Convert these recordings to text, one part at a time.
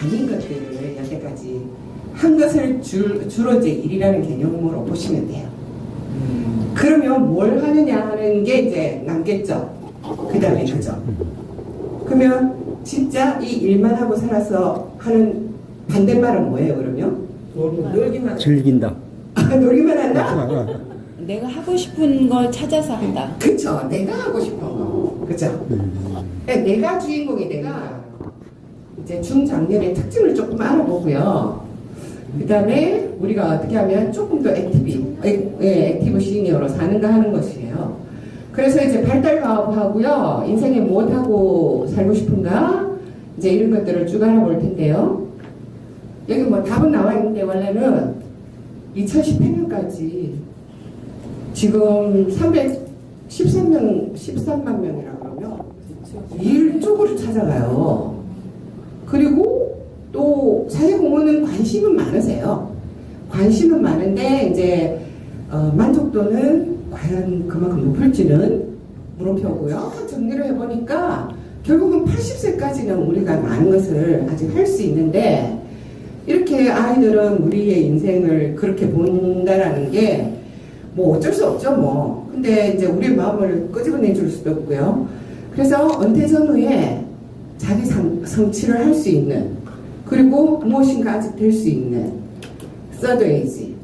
아닌 것들을 여태까지 한 것을 주로 이제 일이라는 개념으로 보시면 돼요. 그러면 뭘 하느냐 하는 게 이제 남겠죠. 그 다음에 그죠. 그러면 진짜 이 일만 하고 살아서 하는 반대말은 뭐예요, 그러면? 놀기만. 즐긴다. 놀기만 한다? 내가 하고 싶은 걸 찾아서 한다. 그쵸. 내가 하고 싶은 거. 그쵸. 그러니까 내가 주인공이 내가 이제 중장년의 특징을 조금 알아보고요. 그 다음에 우리가 어떻게 하면 조금 더 액티브 시니어로 사는가 하는 것이에요. 그래서 이제 발달 과업하고요. 인생에 무엇하고 살고 싶은가? 이제 이런 것들을 쭉 알아볼 텐데요. 여기 뭐 답은 나와 있는데 원래는 2018년까지 지금 13만 명이라 그러면 일 쪽으로 찾아가요. 그리고 또 사회공헌은 관심은 많으세요. 관심은 많은데 이제 만족도는 과연 그만큼 높을지는 물음표고요. 정리를 해보니까 결국은 80세까지는 우리가 많은 것을 아직 할 수 있는데 이렇게 아이들은 우리의 인생을 그렇게 본다라는 게 뭐 어쩔 수 없죠 뭐. 근데 이제 우리 마음을 끄집어내 줄 수도 없고요. 그래서 은퇴 전후에 자기 성취를 할 수 있는 그리고 무엇인가 아직 될 수 있는 서드 에이지.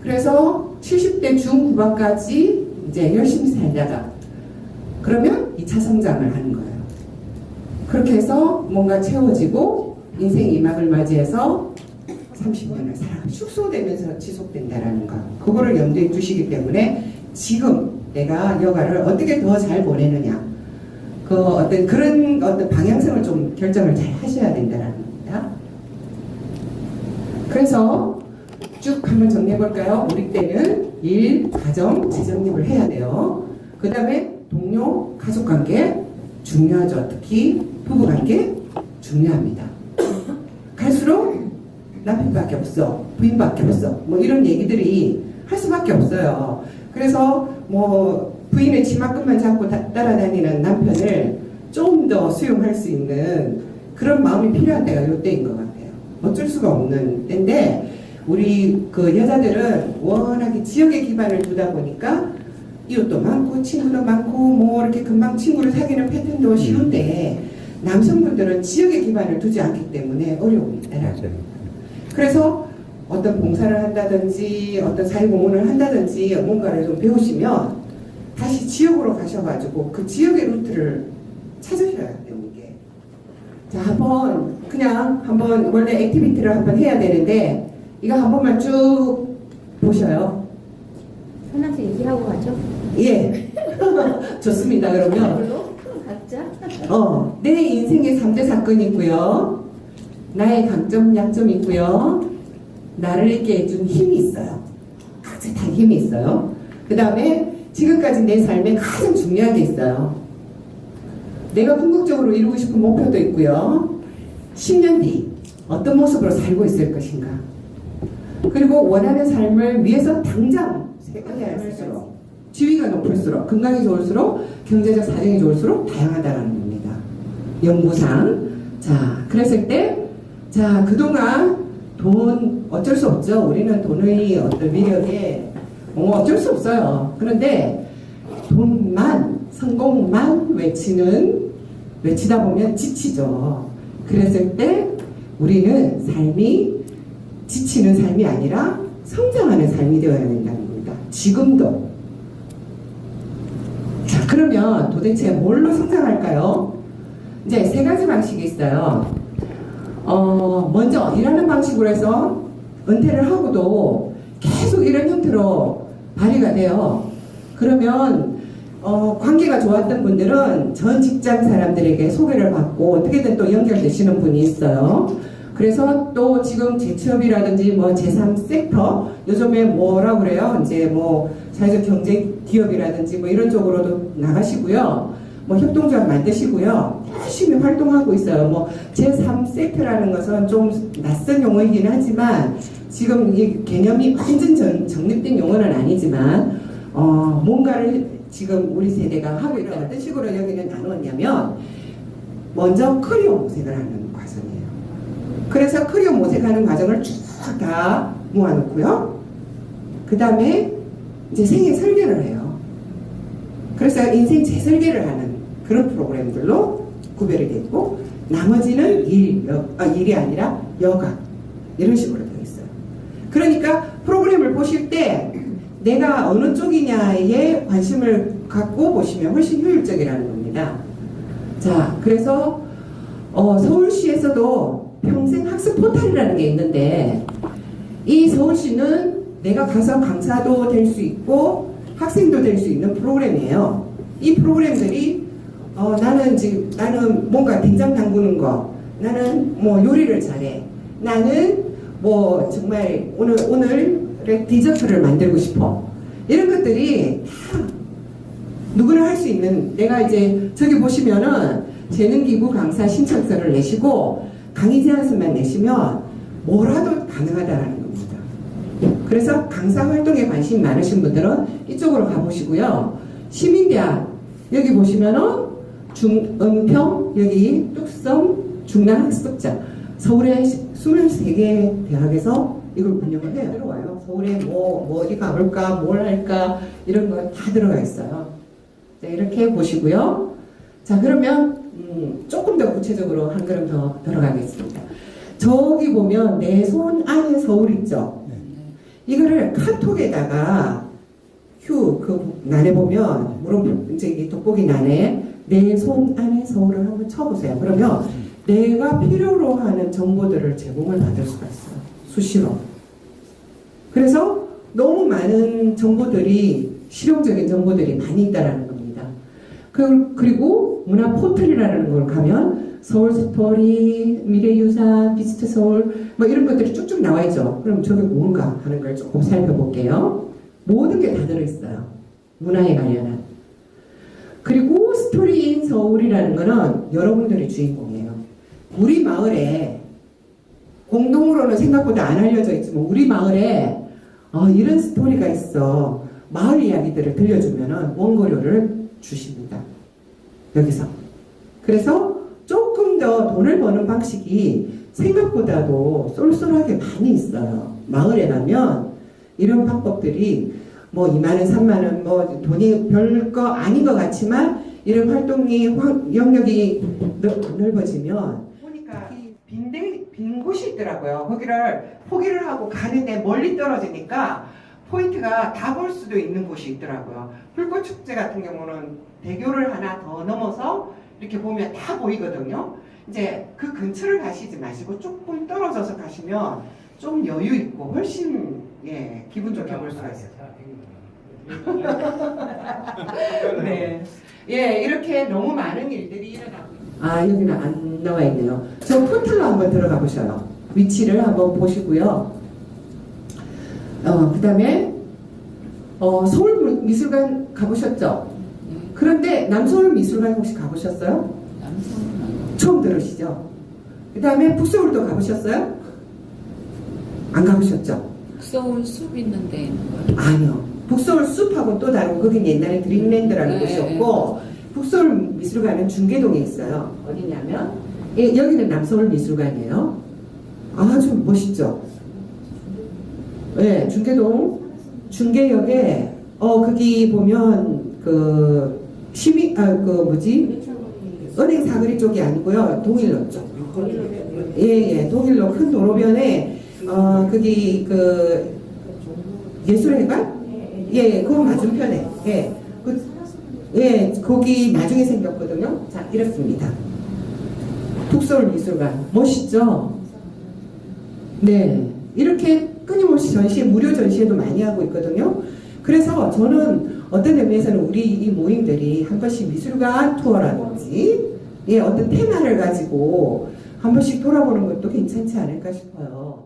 그래서 70대 중후반까지 이제 열심히 살다가 그러면 2차 성장을 하는 거예요. 그렇게 해서 뭔가 채워지고 인생 2막을 맞이해서 30년을 살아 축소되면서 지속된다라는 거. 그거를 염두에 두시기 때문에 지금 내가 여가를 어떻게 더 잘 보내느냐. 그 어떤 그런 어떤 방향성을 좀 결정을 잘 하셔야 된다라는 겁니다. 그래서 쭉 한번 정리해 볼까요? 우리 때는 일, 가정, 재정립을 해야 돼요. 그 다음에 동료, 가족관계 중요하죠. 특히 부부관계 중요합니다. 갈수록 남편밖에 없어, 부인밖에 없어, 뭐 이런 얘기들이 할 수밖에 없어요. 그래서 뭐 부인의 치마끈만 잡고 따라다니는 남편을 좀 더 수용할 수 있는 그런 마음이 필요한 때가 이때인 것 같아요. 어쩔 수가 없는 때인데 우리 그 여자들은 워낙에 지역에 기반을 두다 보니까 이웃도 많고 친구도 많고 뭐 이렇게 금방 친구를 사귀는 패턴도 쉬운데 남성분들은 지역에 기반을 두지 않기 때문에 어려움이 있더라고요. 그래서 어떤 봉사를 한다든지 어떤 사회공헌을 한다든지 뭔가를 좀 배우시면 다시 지역으로 가셔가지고 그 지역의 루트를 찾으셔야 돼요. 이게. 자, 한번 원래 액티비티를 한번 해야 되는데 이거 한 번만 쭉 보셔요. 편하게 얘기하고 가죠. 예. 좋습니다. 그러면 각자. 내 인생의 3대 사건이 있고요. 나의 강점, 약점이 있고요. 나를 있게 해준 힘이 있어요. 각자 다 힘이 있어요. 그 다음에 지금까지 내 삶에 가장 중요한 게 있어요. 내가 궁극적으로 이루고 싶은 목표도 있고요. 10년 뒤 어떤 모습으로 살고 있을 것인가. 그리고 원하는 삶을 위해서 당장 생각해야 할수록 지위가 높을수록 건강이 좋을수록 경제적 사정이 좋을수록 다양하다는 겁니다. 연구상. 자, 그랬을 때 자, 그동안 돈 어쩔 수 없죠. 우리는 돈의 어떤 위력에 어쩔 수 없어요. 그런데 돈만 성공만 외치다 보면 지치죠. 그랬을 때 우리는 삶이 지치는 삶이 아니라 성장하는 삶이 되어야 된다는 겁니다. 지금도. 자, 그러면 도대체 뭘로 성장할까요? 이제 세 가지 방식이 있어요. 먼저 일하는 방식으로 해서 은퇴를 하고도 계속 이런 형태로 발휘가 돼요. 그러면 관계가 좋았던 분들은 전 직장 사람들에게 소개를 받고 어떻게든 또 연결되시는 분이 있어요. 그래서 또 지금 재취업이라든지 뭐 제3섹터 요즘에 뭐라 그래요? 이제 뭐 사회적 경제 기업이라든지 뭐 이런 쪽으로도 나가시고요. 뭐 협동조합 만드시고요. 열심히 활동하고 있어요. 뭐 제3섹터라는 것은 좀 낯선 용어이긴 하지만 지금 이 개념이 완전 정립된 용어는 아니지만 뭔가를 지금 우리 세대가 하고 있다. 어떤 식으로 여기는 나누었냐면 먼저 커리어 모색을 하는 과정이에요. 그래서 그려 모색하는 과정을 쭉 다 모아놓고요. 그 다음에 이제 생애 설계를 해요. 그래서 인생 재설계를 하는 그런 프로그램들로 구별이 되어 있고, 나머지는 일이 아니라 여가, 이런 식으로 되어 있어요. 그러니까 프로그램을 보실 때 내가 어느 쪽이냐에 관심을 갖고 보시면 훨씬 효율적이라는 겁니다. 자, 그래서 서울시에서도 평생 학습 포털이라는 게 있는데, 이 서울시는 내가 가서 강사도 될 수 있고 학생도 될 수 있는 프로그램이에요. 이 프로그램들이 나는 뭔가 된장 담그는 거, 나는 뭐 요리를 잘해, 나는 뭐 정말 오늘의 디저트를 만들고 싶어, 이런 것들이 다 누구나 할 수 있는, 내가 이제 저기 보시면은 재능기부 강사 신청서를 내시고 강의 제안서만 내시면 뭐라도 가능하다라는 겁니다. 그래서 강사 활동에 관심 많으신 분들은 이쪽으로 가보시고요. 시민대학 여기 보시면은 은평, 여기 뚝섬 중남학습자, 서울의 23개 대학에서 이걸 운영을 해요. 들어와요. 서울에 뭐 어디 가볼까, 뭘 할까, 이런 거 다 들어가 있어요. 자, 이렇게 보시고요. 자, 그러면 조금 더 구체적으로 한 걸음 더 들어가겠습니다. 저기 보면 내 손 안에 서울 있죠? 이거를 카톡에다가 그 난에 보면 이제 이 돋보기 난에 내 손 안에 서울을 한번 쳐보세요. 그러면 내가 필요로 하는 정보들을 제공을 받을 수가 있어요. 수시로. 그래서 너무 많은 정보들이, 실용적인 정보들이 많이 있다라는 겁니다. 그리고 문화 포털이라는 걸 가면 서울 스토리, 미래유산, 비스트 서울 뭐 이런 것들이 쭉쭉 나와 있죠. 그럼 저게 뭔가 하는 걸 조금 살펴볼게요. 모든 게 다 들어있어요. 문화에 관련한. 그리고 스토리인 서울이라는 거는 여러분들이 주인공이에요. 우리 마을에 공동으로는 생각보다 안 알려져 있지만 우리 마을에 이런 스토리가 있어. 마을 이야기들을 들려주면은 원고료를 주십니다. 여기서. 그래서 조금 더 돈을 버는 방식이 생각보다도 쏠쏠하게 많이 있어요. 마을에 가면 이런 방법들이 뭐 2만원, 3만원, 뭐 돈이 별거 아닌 것 같지만 이런 활동이 영역이 넓어지면 보니까 빈 곳이 있더라고요. 거기를 포기를 하고 가는데 멀리 떨어지니까 포인트가 다 볼 수도 있는 곳이 있더라고요. 불꽃축제 같은 경우는 대교를 하나 더 넘어서 이렇게 보면 다 보이거든요. 이제 그 근처를 가시지 마시고 조금 떨어져서 가시면 좀 여유 있고 훨씬 기분 좋게 볼 수가 있어요. 네, 이렇게 너무 많은 일들이 일어나고. 여기는 안 나와 있네요. 저 포털로 한번 들어가 보셔요. 위치를 한번 보시고요. 그 다음에 서울미술관 가보셨죠? 그런데 남서울미술관 혹시 가보셨어요? 처음 들으시죠? 그 다음에 북서울도 가보셨어요? 안 가보셨죠? 북서울 숲 있는 데 있는 거예요? 아니요. 북서울 숲하고는 또 다르고 거긴 옛날에 드림랜드라는 곳이었고 북서울 미술관은 중계동에 있어요. 어디냐면 여기는 남서울 미술관이에요. 아주 멋있죠? 네, 중계동 중계역에 거기 보면 은행 사거리 쪽이 아니고요. 동일로 쪽. 동일로 큰 도로변에 거기 예술회관? 그 맞은편에. 거기 나중에 생겼거든요. 자, 이렇습니다. 북서울 미술관. 멋있죠? 네. 이렇게 끊임없이 전시회, 무료 전시회도 많이 하고 있거든요. 그래서 저는 어떤 의미에서는 우리 이 모임들이 한 번씩 미술관 투어라든지 어떤 테마를 가지고 한 번씩 돌아보는 것도 괜찮지 않을까 싶어요.